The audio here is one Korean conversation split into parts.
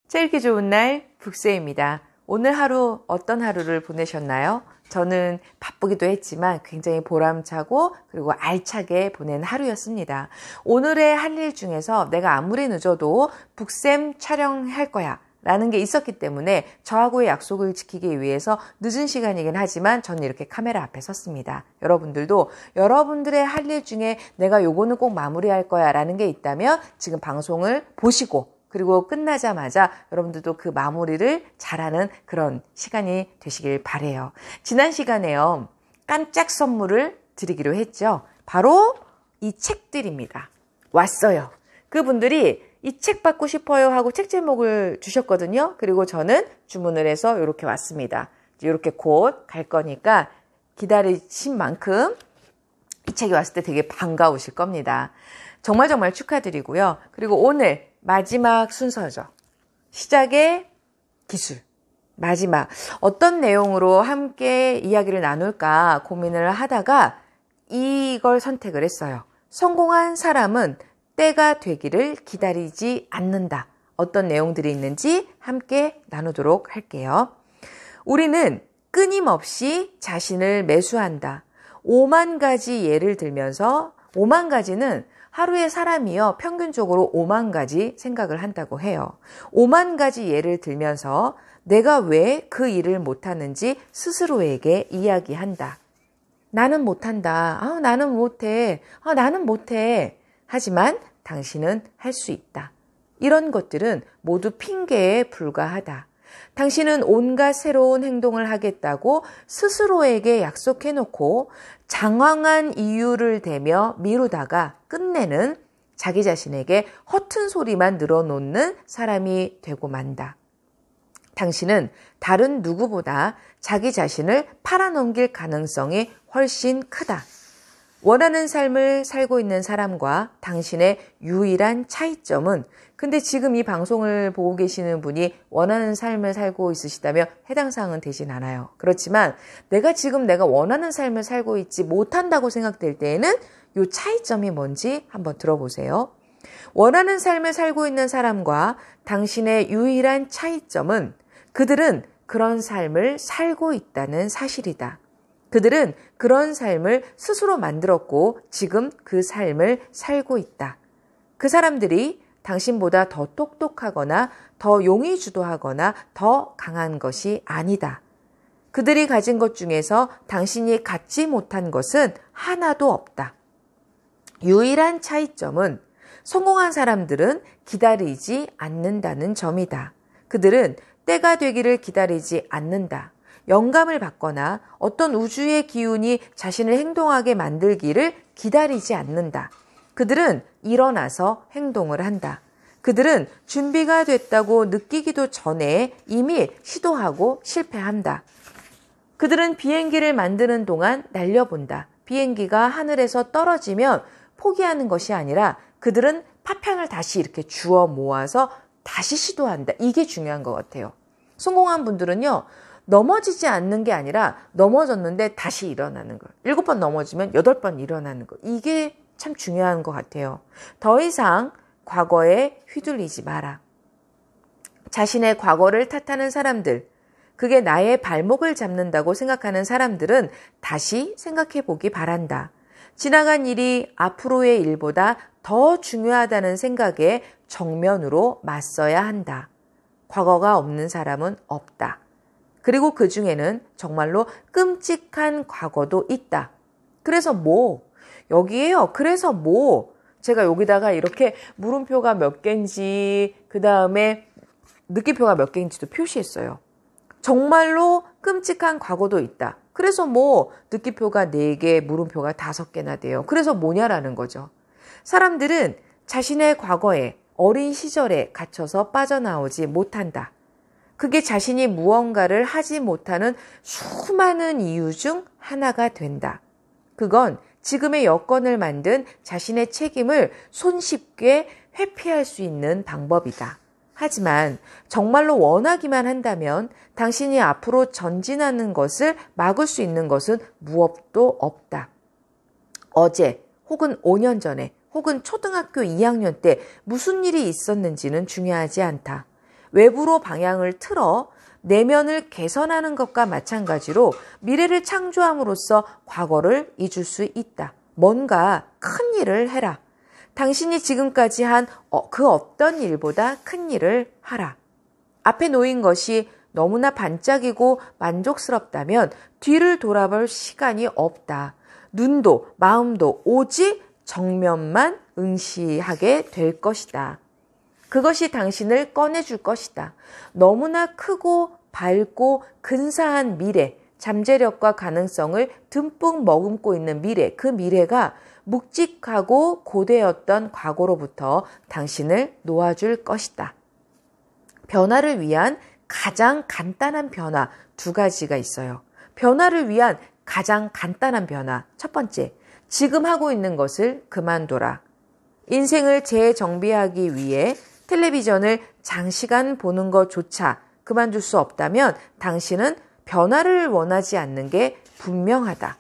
찔기 좋은 날 북새입니다. 오늘 하루 어떤 하루를 보내셨나요? 저는 바쁘기도 했지만 굉장히 보람차고 그리고 알차게 보낸 하루였습니다. 오늘의 할 일 중에서 내가 아무리 늦어도 북샘 촬영할 거야 라는 게 있었기 때문에 저하고의 약속을 지키기 위해서 늦은 시간이긴 하지만 저는 이렇게 카메라 앞에 섰습니다. 여러분들도 여러분들의 할 일 중에 내가 요거는 꼭 마무리할 거야 라는 게 있다면 지금 방송을 보시고 그리고 끝나자마자 여러분들도 그 마무리를 잘하는 그런 시간이 되시길 바래요. 지난 시간에요. 깜짝 선물을 드리기로 했죠. 바로 이 책들입니다. 왔어요. 그분들이 이 책 받고 싶어요 하고 책 제목을 주셨거든요. 그리고 저는 주문을 해서 이렇게 왔습니다. 이렇게 곧 갈 거니까 기다리신 만큼 이 책이 왔을 때 되게 반가우실 겁니다. 정말 축하드리고요. 그리고 오늘 마지막 순서죠. 시작의 기술. 마지막. 어떤 내용으로 함께 이야기를 나눌까 고민을 하다가 이걸 선택을 했어요. 성공한 사람은 때가 되기를 기다리지 않는다. 어떤 내용들이 있는지 함께 나누도록 할게요. 우리는 끊임없이 자신을 매수한다. 5만 가지 예를 들면서 5만 가지는 하루에 사람이요 평균적으로 5만 가지 생각을 한다고 해요. 5만 가지 예를 들면서 내가 왜 그 일을 못하는지 스스로에게 이야기한다. 나는 못한다. 나는 못해. 나는 못해. 하지만 당신은 할 수 있다. 이런 것들은 모두 핑계에 불과하다. 당신은 온갖 새로운 행동을 하겠다고 스스로에게 약속해놓고 장황한 이유를 대며 미루다가 끝내는 자기 자신에게 허튼 소리만 늘어놓는 사람이 되고 만다. 당신은 다른 누구보다 자기 자신을 팔아넘길 가능성이 훨씬 크다. 원하는 삶을 살고 있는 사람과 당신의 유일한 차이점은 근데 지금 이 방송을 보고 계시는 분이 원하는 삶을 살고 있으시다면 해당 사항은 되진 않아요. 그렇지만 내가 원하는 삶을 살고 있지 못한다고 생각될 때에는 이 차이점이 뭔지 한번 들어보세요. 원하는 삶을 살고 있는 사람과 당신의 유일한 차이점은 그들은 그런 삶을 살고 있다는 사실이다. 그들은 그런 삶을 스스로 만들었고 지금 그 삶을 살고 있다. 그 사람들이 당신보다 더 똑똑하거나 더 용이 주도하거나 더 강한 것이 아니다. 그들이 가진 것 중에서 당신이 갖지 못한 것은 하나도 없다. 유일한 차이점은 성공한 사람들은 기다리지 않는다는 점이다. 그들은 때가 되기를 기다리지 않는다. 영감을 받거나 어떤 우주의 기운이 자신을 행동하게 만들기를 기다리지 않는다. 그들은 일어나서 행동을 한다. 그들은 준비가 됐다고 느끼기도 전에 이미 시도하고 실패한다. 그들은 비행기를 만드는 동안 날려본다. 비행기가 하늘에서 떨어지면 포기하는 것이 아니라 그들은 파편을 다시 이렇게 주워 모아서 다시 시도한다. 이게 중요한 것 같아요. 성공한 분들은요. 넘어지지 않는 게 아니라 넘어졌는데 다시 일어나는 거. 7번 넘어지면 8번 일어나는 거. 이게 참 중요한 것 같아요. 더 이상 과거에 휘둘리지 마라. 자신의 과거를 탓하는 사람들, 그게 나의 발목을 잡는다고 생각하는 사람들은 다시 생각해 보기 바란다. 지나간 일이 앞으로의 일보다 더 중요하다는 생각에 정면으로 맞서야 한다. 과거가 없는 사람은 없다. 그리고 그 중에는 정말로 끔찍한 과거도 있다. 그래서 여기에요. 그래서 제가 여기다가 이렇게 물음표가 몇 개인지 그 다음에 느낌표가 몇 개인지도 표시했어요. 정말로 끔찍한 과거도 있다. 그래서 느낌표가 4개, 물음표가 5개나 돼요. 그래서 뭐냐라는 거죠. 사람들은 자신의 과거에 어린 시절에 갇혀서 빠져나오지 못한다. 그게 자신이 무언가를 하지 못하는 수많은 이유 중 하나가 된다. 그건 지금의 여건을 만든 자신의 책임을 손쉽게 회피할 수 있는 방법이다. 하지만 정말로 원하기만 한다면 당신이 앞으로 전진하는 것을 막을 수 있는 것은 무엇도 없다. 어제 혹은 5년 전에 혹은 초등학교 2학년 때 무슨 일이 있었는지는 중요하지 않다. 외부로 방향을 틀어 내면을 개선하는 것과 마찬가지로 미래를 창조함으로써 과거를 잊을 수 있다. 뭔가 큰 일을 해라. 당신이 지금까지 한 그 어떤 일보다 큰 일을 하라. 앞에 놓인 것이 너무나 반짝이고 만족스럽다면 뒤를 돌아볼 시간이 없다. 눈도 마음도 오직 정면만 응시하게 될 것이다. 그것이 당신을 꺼내줄 것이다. 너무나 크고 밝고 근사한 미래, 잠재력과 가능성을 듬뿍 머금고 있는 미래, 그 미래가 묵직하고 고되었던 과거로부터 당신을 놓아줄 것이다. 변화를 위한 가장 간단한 변화 2가지가 있어요. 변화를 위한 가장 간단한 변화. 첫 번째, 지금 하고 있는 것을 그만둬라. 인생을 재정비하기 위해 텔레비전을 장시간 보는 것조차 그만둘 수 없다면 당신은 변화를 원하지 않는 게 분명하다.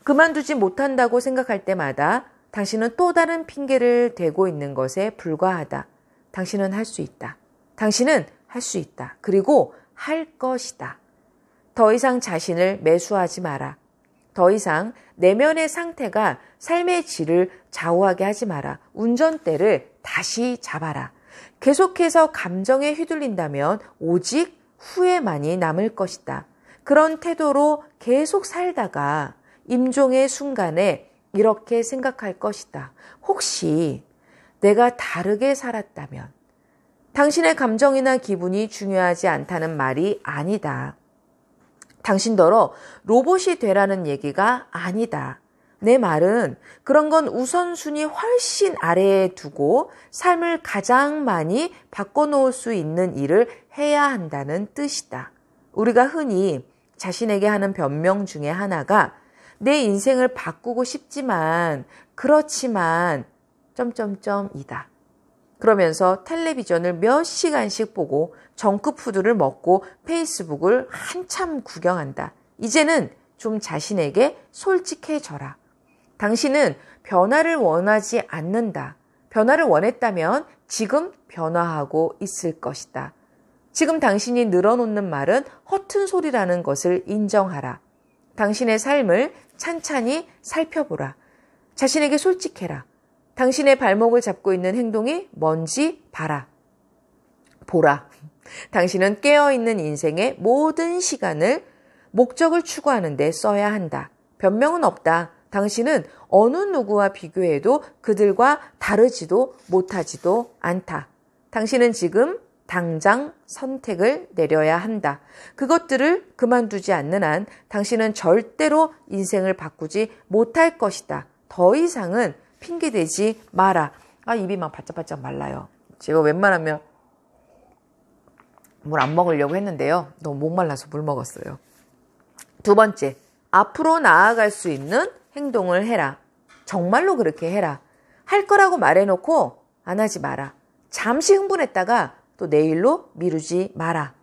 그만두지 못한다고 생각할 때마다 당신은 또 다른 핑계를 대고 있는 것에 불과하다. 당신은 할 수 있다. 당신은 할 수 있다. 그리고 할 것이다. 더 이상 자신을 매수하지 마라. 더 이상 내면의 상태가 삶의 질을 좌우하게 하지 마라. 운전대를 다시 잡아라. 계속해서 감정에 휘둘린다면 오직 후회만이 남을 것이다. 그런 태도로 계속 살다가 임종의 순간에 이렇게 생각할 것이다. 혹시 내가 다르게 살았다면 당신의 감정이나 기분이 중요하지 않다는 말이 아니다. 당신더러 로봇이 되라는 얘기가 아니다. 내 말은 그런 건 우선순위 훨씬 아래에 두고 삶을 가장 많이 바꿔놓을 수 있는 일을 해야 한다는 뜻이다. 우리가 흔히 자신에게 하는 변명 중에 하나가 내 인생을 바꾸고 싶지만 그렇지만 이다. 그러면서 텔레비전을 몇 시간씩 보고 정크푸드를 먹고 페이스북을 한참 구경한다. 이제는 좀 자신에게 솔직해져라. 당신은 변화를 원하지 않는다. 변화를 원했다면 지금 변화하고 있을 것이다. 지금 당신이 늘어놓는 말은 허튼 소리라는 것을 인정하라. 당신의 삶을 찬찬히 살펴보라. 자신에게 솔직해라. 당신의 발목을 잡고 있는 행동이 뭔지 보라. 당신은 깨어있는 인생의 모든 시간을 목적을 추구하는 데 써야 한다. 변명은 없다. 당신은 어느 누구와 비교해도 그들과 다르지도 못하지도 않다. 당신은 지금 당장 선택을 내려야 한다. 그것들을 그만두지 않는 한 당신은 절대로 인생을 바꾸지 못할 것이다. 더 이상은 핑계대지 마라. 입이 막 바짝바짝 말라요. 제가 웬만하면 물 안 먹으려고 했는데요. 너무 목말라서 물 먹었어요. 2번째, 앞으로 나아갈 수 있는 행동을 해라. 정말로 그렇게 해라. 할 거라고 말해놓고 안 하지 마라. 잠시 흥분했다가 또 내일로 미루지 마라.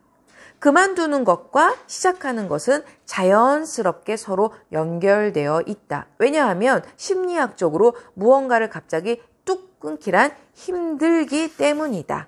그만두는 것과 시작하는 것은 자연스럽게 서로 연결되어 있다. 왜냐하면 심리학적으로 무언가를 갑자기 뚝 끊기란 힘들기 때문이다.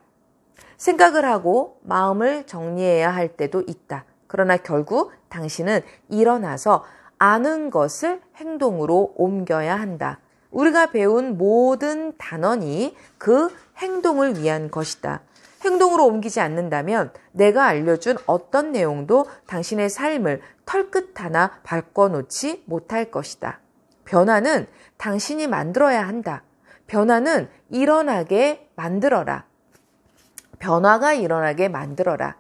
생각을 하고 마음을 정리해야 할 때도 있다. 그러나 결국 당신은 일어나서 아는 것을 행동으로 옮겨야 한다. 우리가 배운 모든 단언이 그 행동을 위한 것이다. 행동으로 옮기지 않는다면 내가 알려준 어떤 내용도 당신의 삶을 털끝 하나 바꿔놓지 못할 것이다. 변화는 당신이 만들어야 한다. 변화는 일어나게 만들어라. 변화가 일어나게 만들어라.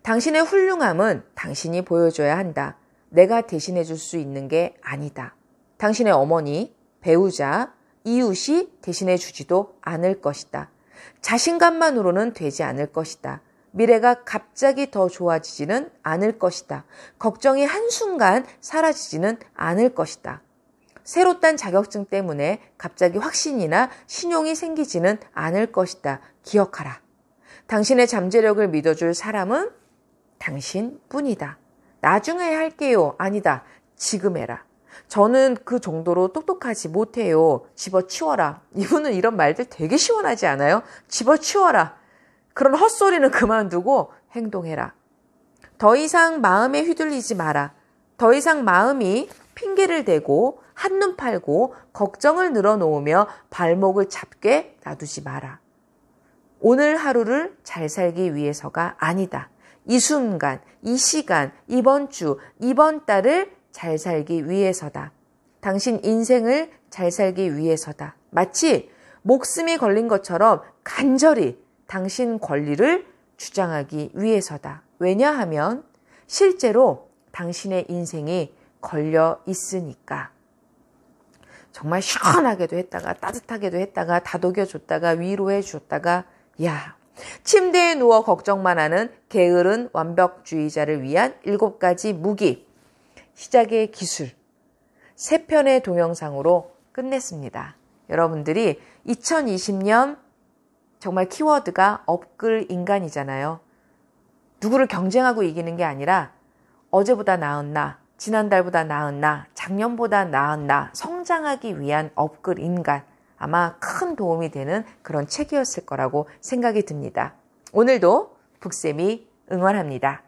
당신의 훌륭함은 당신이 보여줘야 한다. 내가 대신해 줄 수 있는 게 아니다. 당신의 어머니, 배우자, 이웃이 대신해 주지도 않을 것이다. 자신감만으로는 되지 않을 것이다. 미래가 갑자기 더 좋아지지는 않을 것이다. 걱정이 한순간 사라지지는 않을 것이다. 새로 딴 자격증 때문에 갑자기 확신이나 신용이 생기지는 않을 것이다. 기억하라. 당신의 잠재력을 믿어줄 사람은 당신뿐이다. 나중에 할게요. 아니다. 지금 해라. 저는 그 정도로 똑똑하지 못해요. 집어치워라. 이분은 이런 말들 되게 시원하지 않아요? 집어치워라. 그런 헛소리는 그만두고 행동해라. 더 이상 마음에 휘둘리지 마라. 더 이상 마음이 핑계를 대고 한눈 팔고 걱정을 늘어놓으며 발목을 잡게 놔두지 마라. 오늘 하루를 잘 살기 위해서가 아니다. 이 순간, 이 시간, 이번 주, 이번 달을 잘 살기 위해서다. 당신 인생을 잘 살기 위해서다. 마치 목숨이 걸린 것처럼 간절히 당신 권리를 주장하기 위해서다. 왜냐하면 실제로 당신의 인생이 걸려 있으니까. 정말 시원하게도 했다가 따뜻하게도 했다가 다독여줬다가 위로해줬다가 야, 침대에 누워 걱정만 하는 게으른 완벽주의자를 위한 7가지 무기, 시작의 기술, 3편의 동영상으로 끝냈습니다. 여러분들이 2020년 정말 키워드가 업글 인간이잖아요. 누구를 경쟁하고 이기는 게 아니라 어제보다 나은 나, 지난달보다 나은 나, 작년보다 나은 나, 성장하기 위한 업글 인간. 아마 큰 도움이 되는 그런 책이었을 거라고 생각이 듭니다. 오늘도 북쌤이 응원합니다.